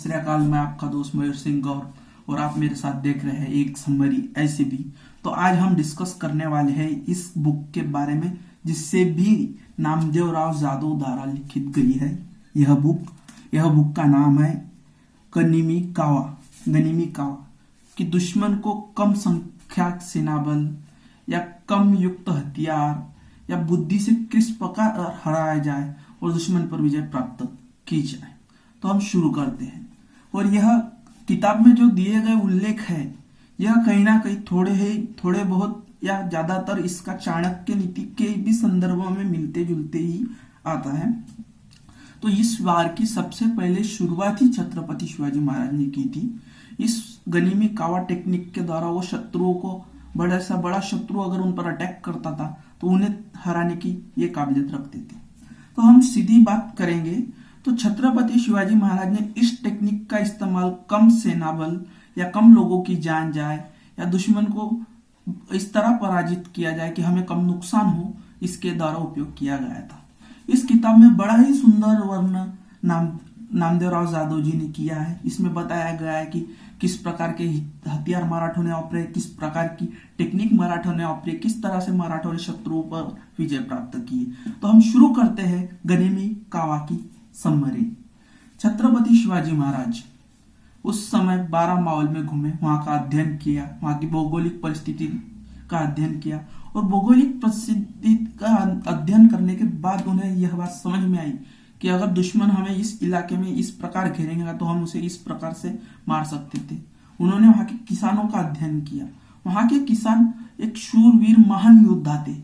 श्री अकाल। मैं आपका दोस्त मयूर सिंह गौर और आप मेरे साथ देख रहे हैं एक समरी ऐसे भी। तो आज हम डिस्कस करने वाले हैं इस बुक के बारे में जिससे भी नामदेव राव जादव द्वारा लिखित गई है यह बुक का नाम है गनिमी कावा कि दुश्मन को कम संख्यक सेनाबल या कम युक्त हथियार या बुद्धि से किस प्रकार हराया जाए और दुश्मन पर विजय प्राप्त की जाए। तो हम शुरू करते हैं। और यह किताब में जो दिए गए उल्लेख है यह कहीं ना कहीं थोड़े बहुत या ज्यादातर इसका चाणक्य नीति के भी संदर्भों में मिलते जुलते ही आता है। तो इस वार की सबसे पहले शुरुआत ही छत्रपति शिवाजी महाराज ने की थी। इस गनिमी कावा टेक्निक के द्वारा वो शत्रुओं को बड़ा सा बड़ा शत्रु अगर उन पर अटैक करता था तो उन्हें हराने की ये काबिलियत रखते थे। तो हम सीधी बात करेंगे तो छत्रपति शिवाजी महाराज ने इस टेक्निक का इस्तेमाल कम सेना बल या कम लोगों की जान जाए या दुश्मन को इस तरह पराजित किया जाए कि हमें कम नुकसान हो, इसके द्वारा उपयोग किया गया था। इस किताब में बड़ा ही सुंदर वर्णन नामदेव राव जादव जी ने किया है। इसमें बताया गया है कि किस प्रकार के हथियार मराठों ने वापरे, किस प्रकार की टेक्निक मराठों ने वापरी, किस तरह से मराठों ने शत्रुओं पर विजय प्राप्त किए। तो हम शुरू करते हैं गनिमी कावा की समरी। छत्रपति शिवाजी महाराज उस समय 12 मावल में घूमे, वहां का अध्ययन किया, वहां की भौगोलिक परिस्थिति का अध्ययन किया और भौगोलिक परिस्थिति का अध्ययन करने के बाद उन्हें यह बात समझ में आई कि अगर दुश्मन हमें इस इलाके में इस प्रकार घेरेंगे तो हम उसे इस प्रकार से मार सकते थे। उन्होंने वहां के किसानों का अध्ययन किया। वहां के किसान एक शूरवीर महान योद्धा थे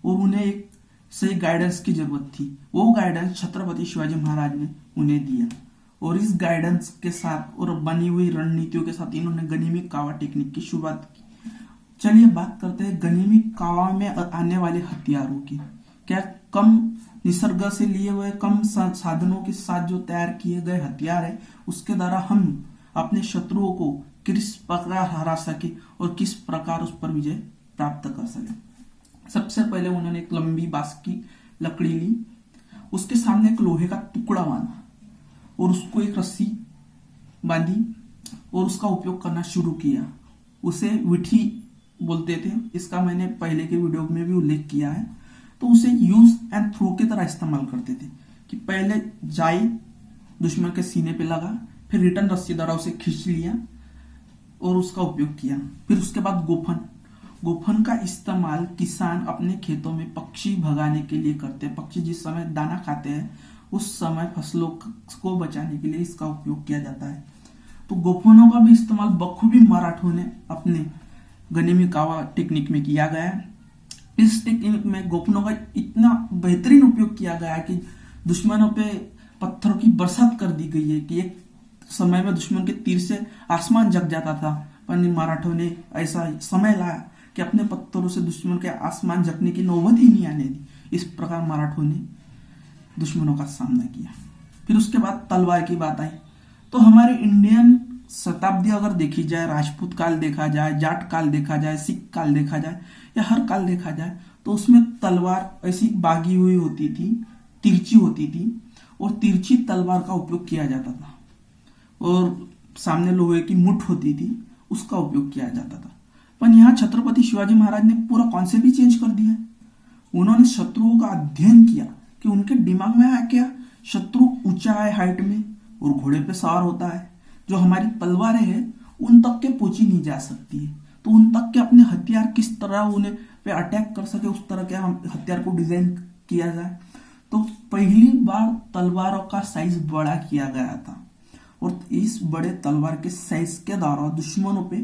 और उन्हें एक सही गाइडेंस की जरूरत थी। वो गाइडेंस छत्रपति शिवाजी महाराज ने उन्हें दिया और इस गाइडेंस के साथ और बनी हुई रणनीतियों के साथ इन्होंने गनिमी कावा टेक्निक की शुरुआत की। चलिए बात करते हैं गनिमी कावा में आने वाले हथियारों की। क्या कम निसर्ग से लिए हुए कम साधनों के साथ जो तैयार किए गए हथियार है उसके द्वारा हम अपने शत्रुओं को किस प्रकार हरा सके और किस प्रकार उस पर विजय प्राप्त कर सके। सबसे पहले उन्होंने एक लंबी बांस की लकड़ी ली, उसके सामने एक लोहे का टुकड़ा बांधा और उसको एक रस्सी बांधी और उसका उपयोग करना शुरू किया। उसे विठी बोलते थे, इसका मैंने पहले के वीडियो में भी उल्लेख किया है। तो उसे यूज एंड थ्रो की तरह इस्तेमाल करते थे कि पहले जाई दुश्मन के सीने पे लगा, फिर रिटर्न रस्सी द्वारा उसे खींच लिया और उसका उपयोग किया। फिर उसके बाद गोफन का इस्तेमाल किसान अपने खेतों में पक्षी भगाने के लिए करते हैं। पक्षी जिस समय दाना खाते हैं उस समय फसलों को बचाने के लिए इसका उपयोग किया जाता है। तो गोफनों का भी इस्तेमाल बखूबी मराठों ने अपने गनिमी कावा टेक्निक में किया गया है। इस टेक्निक में गोफनों का इतना बेहतरीन उपयोग किया गया है कि दुश्मनों पे पत्थरों की बरसात कर दी गई है कि एक समय में दुश्मन के तीर से आसमान जग जाता था, पर मराठों ने ऐसा समय लाया कि अपने पत्थरों से दुश्मन के आसमान जगने की नौबत ही नहीं आने दी। इस प्रकार मराठों ने दुश्मनों का सामना किया। फिर उसके बाद तलवार की बात आई तो हमारे इंडियन शताब्दी अगर देखी जाए, राजपूत काल देखा जाए, जाट काल देखा जाए, सिख काल देखा जाए या हर काल देखा जाए तो उसमें तलवार ऐसी बागी हुई होती थी, तिरछी होती थी और तिरछी तलवार का उपयोग किया जाता था और सामने लोहे की मुठ होती थी, उसका उपयोग किया जाता था। पर यहाँ छत्रपति शिवाजी महाराज ने पूरा कॉन्सेप्ट ही चेंज कर दिया। उन्होंने शत्रुओं का अध्ययन किया कि उनके दिमाग में आया क्या, शत्रु ऊंचा है हाइट में और घोड़े पे सवार होता है, जो हमारी तलवारें हैं उन तक के पहुंची नहीं जा सकती है, तो उन तक के अपने हथियार किस तरह उन्हें पे अटैक कर सके उस तरह के हथियार को डिजाइन किया जाए। तो पहली बार तलवारों का साइज बड़ा किया गया था और इस बड़े तलवार के साइज के द्वारा दुश्मनों पे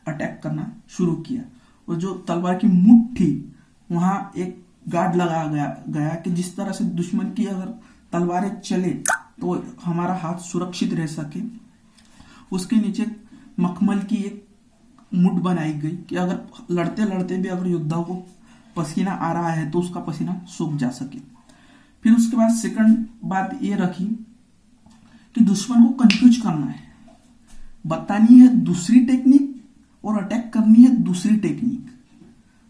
अटैक करना शुरू किया। और जो तलवार की मुठ थी वहां एक गार्ड लगाया गया कि जिस तरह से दुश्मन की अगर तलवारें चले तो हमारा हाथ सुरक्षित रह सके। उसके नीचे मखमल की एक मुठ बनाई गई कि अगर लड़ते लड़ते भी अगर योद्धा को पसीना आ रहा है तो उसका पसीना सूख जा सके। फिर उसके बाद सेकंड बात ये रखी कि दुश्मन को कंफ्यूज करना है, बतानी है दूसरी टेक्निक और अटैक करनी है दूसरी टेक्निक।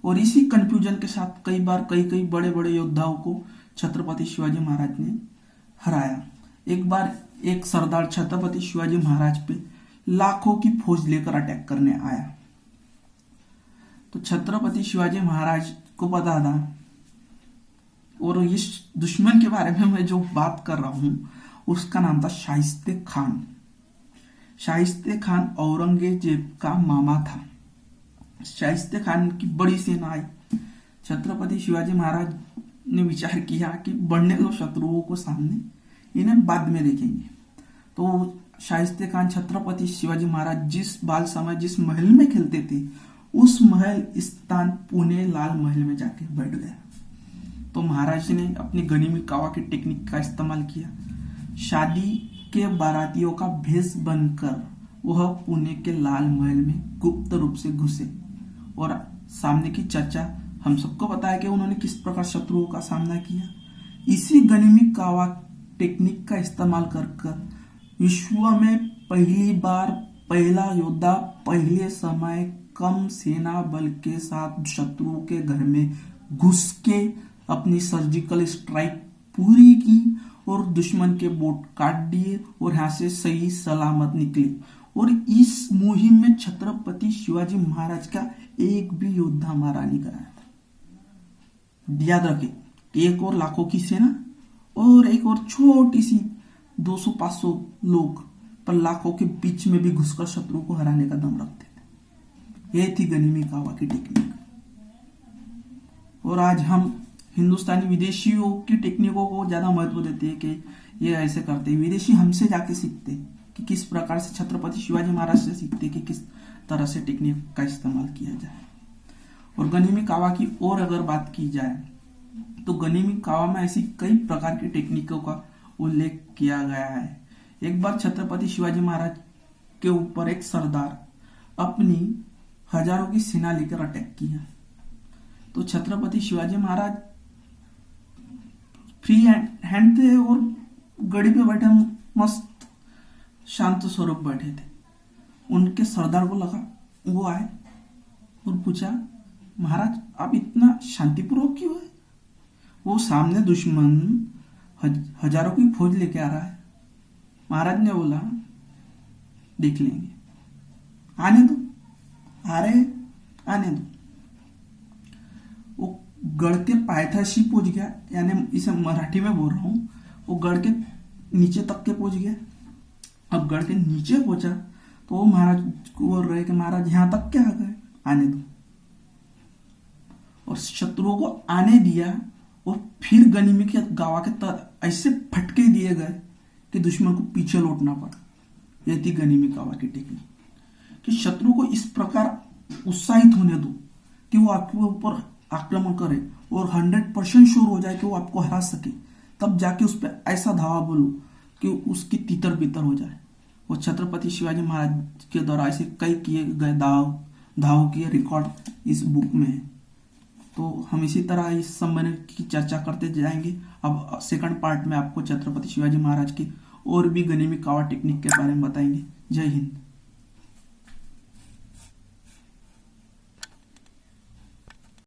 और इसी कंफ्यूजन के साथ कई बार कई बड़े बड़े योद्धाओं को छत्रपति शिवाजी महाराज ने हराया। एक बार एक सरदार छत्रपति शिवाजी महाराज पे लाखों की फौज लेकर अटैक करने आया। तो छत्रपति शिवाजी महाराज को पता था, और इस दुश्मन के बारे में मैं जो बात कर रहा हूं उसका नाम था शाइस्ते खान। शाइस्ते खान औरंगजेब का मामा था। शाइस्ते खान की बड़ी सेना आई। छत्रपति शिवाजी महाराज ने विचार किया कि बढ़ने दो शत्रुओं को सामने, इन्हें बाद में देखेंगे। तो शाइस्ते खान छत्रपति शिवाजी महाराज जिस बाल समय जिस महल में खेलते थे उस महल स्थान पुणे लाल महल में जाके बैठ गया। तो महाराज ने अपनी गनीमी कावा की टेक्निक का इस्तेमाल किया। शादी के बारातियों का भेष बनकर वह पुणे के लाल महल में गुप्त रूप से घुसे, और सामने की चर्चा हम सबको पता है कि उन्होंने किस प्रकार शत्रुओं का सामना किया। इसी गनीमी कावा टेक्निक का इस्तेमाल कर विश्व में पहली बार पहला योद्धा पहले समय कम सेना बल के साथ शत्रुओं के घर में घुस के अपनी सर्जिकल स्ट्राइक पूरी की और दुश्मन के बोट काट दिए और यहाँ से सही सलामत निकले। और इस मुहिम में छत्रपति शिवाजी महाराज का एक भी योद्धा मारा नहीं गया। याद रखें, एक और लाखों की सेना और एक और छोटी सी 200-500 लोग पर लाखों के बीच में भी घुसकर शत्रु को हराने का दम रखते थे। यह थी गनीमी कावा की टेक्निक। और आज हम हिंदुस्तानी विदेशियों की टेक्निकों को ज्यादा महत्व देते हैं कि ये ऐसे करते हैं। विदेशी हमसे जाके सीखते कि किस प्रकार से, छत्रपति शिवाजी महाराज से सीखते कि किस तरह से टेक्निक का इस्तेमाल किया जाए। और गनीमी कावा की और अगर बात की जाए तो गनीमी कावा में ऐसी कई प्रकार की टेक्निकों का उल्लेख किया गया है। एक बार छत्रपति शिवाजी महाराज के ऊपर एक सरदार अपनी हजारों की सेना लेकर अटैक किया। तो छत्रपति शिवाजी महाराज फ्री हैंड थे और गड़ी पे बैठे मस्त शांत स्वरूप बैठे थे। उनके सरदार को लगा, वो आए और पूछा, महाराज आप इतना शांतिपूर्वक क्यों है? वो सामने दुश्मन हजारों की फौज लेके आ रहा है। महाराज ने बोला, देख लेंगे, आने दो, आ रहे आने दो। वो गढ़ के पायथाशी पहुंच गया, यानी इसे मराठी में बोल रहा हूं, वो गढ़ के नीचे तक के पहुंच गया। अब गढ़ के नीचे पहुंचा तो वो महाराज को बोल रहे कि महाराज यहां तक क्या आ गए, आने दो। और शत्रुओं को आने दिया और फिर गनीमी के गावा के ऐसे फटके दिए गए कि दुश्मन को पीछे लौटना पड़ा। यह थी गनीमी कावा की टेक्निक कि शत्रु को इस प्रकार उत्साहित होने दो कि वो आपके ऊपर आक्रमण करे और 100% श्योर हो जाए कि वो आपको हरा सके, तब जाके उस पर ऐसा धावा बोलो कि उसकी तितर बितर हो जाए। वो छत्रपति शिवाजी महाराज के द्वारा ऐसे कई किए गए दाव किए रिकॉर्ड इस बुक में है। तो हम इसी तरह इस संबंध की चर्चा करते जाएंगे। अब सेकंड पार्ट में आपको छत्रपति शिवाजी महाराज की और भी गनीमी कावा टेक्निक के बारे में बताएंगे। जय हिंद।